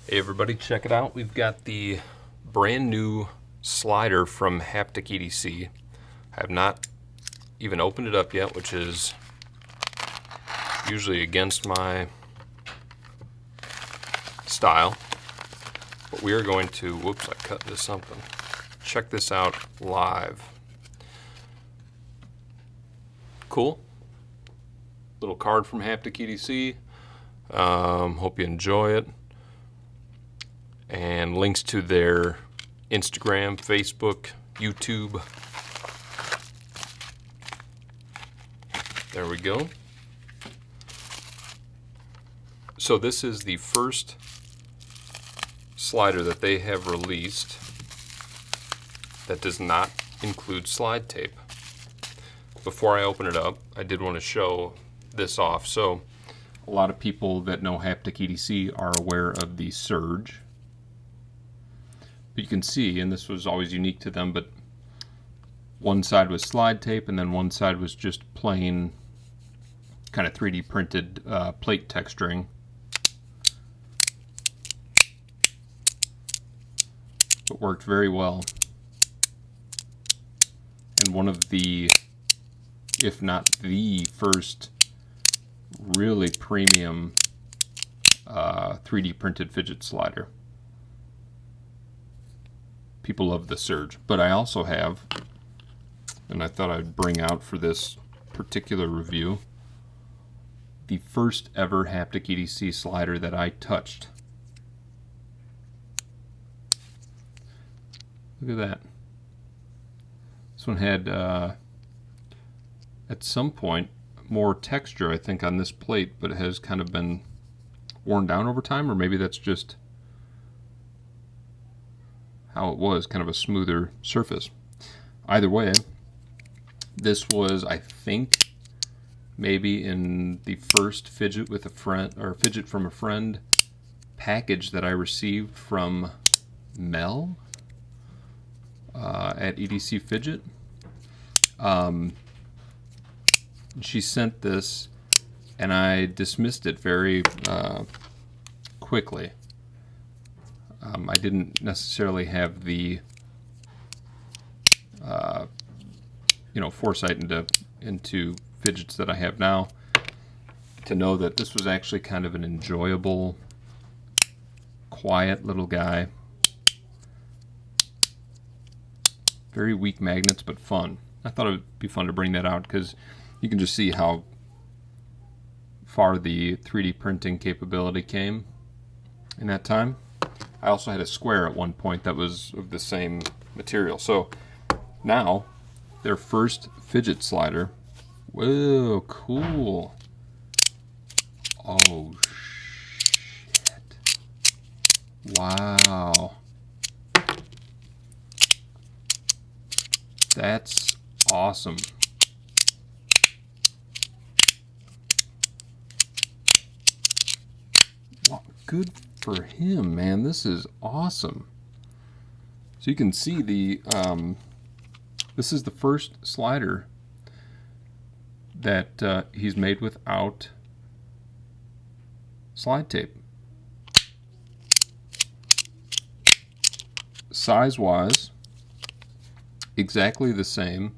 Hey everybody, check it out. We've got the brand new slider from Haptic EDC. I have not even opened it up yet, which is usually against my style. But we are going to, whoops, I cut this something. Check this out live. Cool. Little card from Haptic EDC. Hope you enjoy it. And links to their Instagram, Facebook, YouTube. There we go. So this is the first slider that they have released that does not include slide tape. Before I open it up, I did want to show this off. So a lot of people that know Haptic EDC are aware of the Surge. But you can see, and this was always unique to them, but one side was slide tape and then one side was just plain kind of 3D printed plate texturing. It worked very well. And one of the, if not the first, really premium 3D printed fidget slider. People love the Surge, but I also have, and I thought I'd bring out for this particular review, the first ever Haptic EDC slider that I touched. Look at that. This one had, at some point, more texture, I think, on this plate, but it has kind of been worn down over time, or maybe that's just how it was, kind of a smoother surface. Either way, this was, I think, maybe in the first Fidget with a friend, or Fidget from a friend package that I received from Mel at EDC Fidget. She sent this and I dismissed it very quickly. I didn't necessarily have the foresight into fidgets that I have now to know that this was actually kind of an enjoyable, quiet little guy. Very weak magnets, but fun. I thought it would be fun to bring that out because you can just see how far the 3D printing capability came in that time. I also had a square at one point that was of the same material. So now, their first fidget slider. Whoa, cool. Oh, shit. Wow. That's awesome. Wow, good for him, man. This is awesome. So you can see the this is the first slider that he's made without slide tape. Size-wise, exactly the same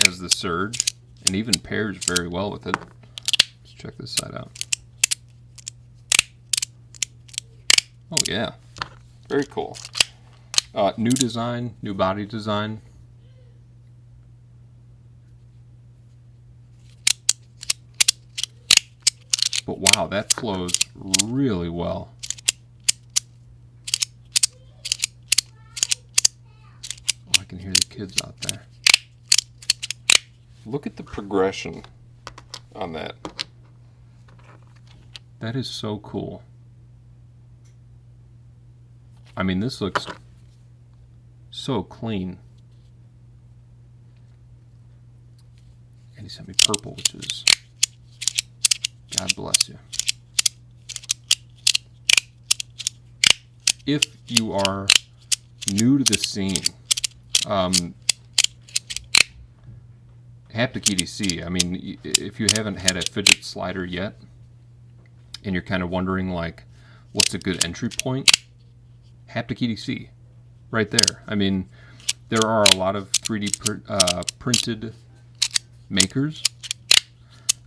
as the Surge, and even pairs very well with it. Let's check this side out. Oh yeah, very cool. New design, new body design. But wow, that flows really well. Oh, I can hear the kids out there. Look at the progression on that. That is so cool. I mean, this looks so clean. And he sent me purple, which is, God bless you. If you are new to the scene, Haptic EDC, I mean, if you haven't had a fidget slider yet, and you're kind of wondering like, what's a good entry point? Haptic EDC, right there. I mean, there are a lot of 3D printed makers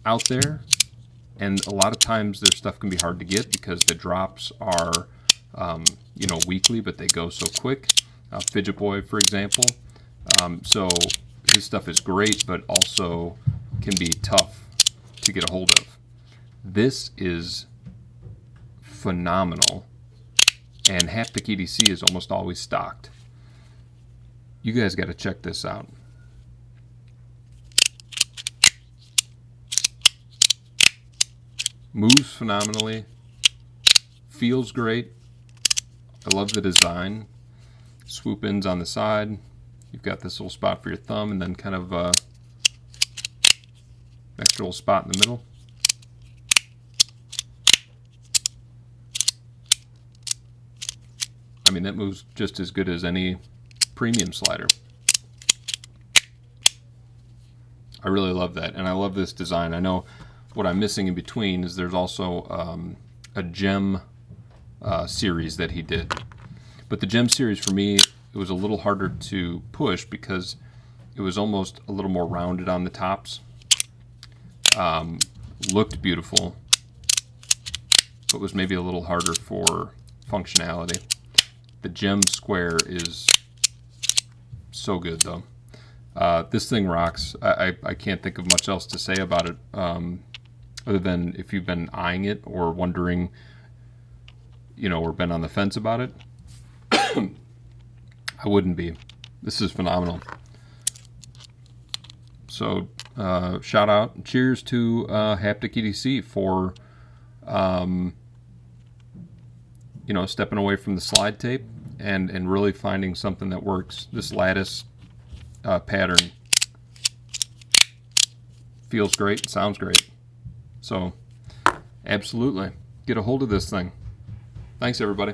out there, and a lot of times their stuff can be hard to get because the drops are, you know, weekly, but they go so quick. Fidget Boy, for example. So his stuff is great, but also can be tough to get a hold of. This is phenomenal, and Haptic EDC is almost always stocked. You guys got to check this out. Moves phenomenally, feels great. I love the design. Swoop ins on the side. You've got this little spot for your thumb, and then kind of extra little spot in the middle. I mean, that moves just as good as any premium slider. I really love that, and I love this design. I know what I'm missing in between is there's also a gem series that he did. But the gem series for me, it was a little harder to push because it was almost a little more rounded on the tops. Looked beautiful, but was maybe a little harder for functionality. The gem square is so good though. This thing rocks. I can't think of much else to say about it other than if you've been eyeing it or wondering, you know, or been on the fence about it. I wouldn't be. This is phenomenal. So shout out, cheers to Haptic EDC for you know, stepping away from the slide tape and really finding something that works. This lattice pattern feels great, sounds great. So absolutely, get a hold of this thing. Thanks everybody.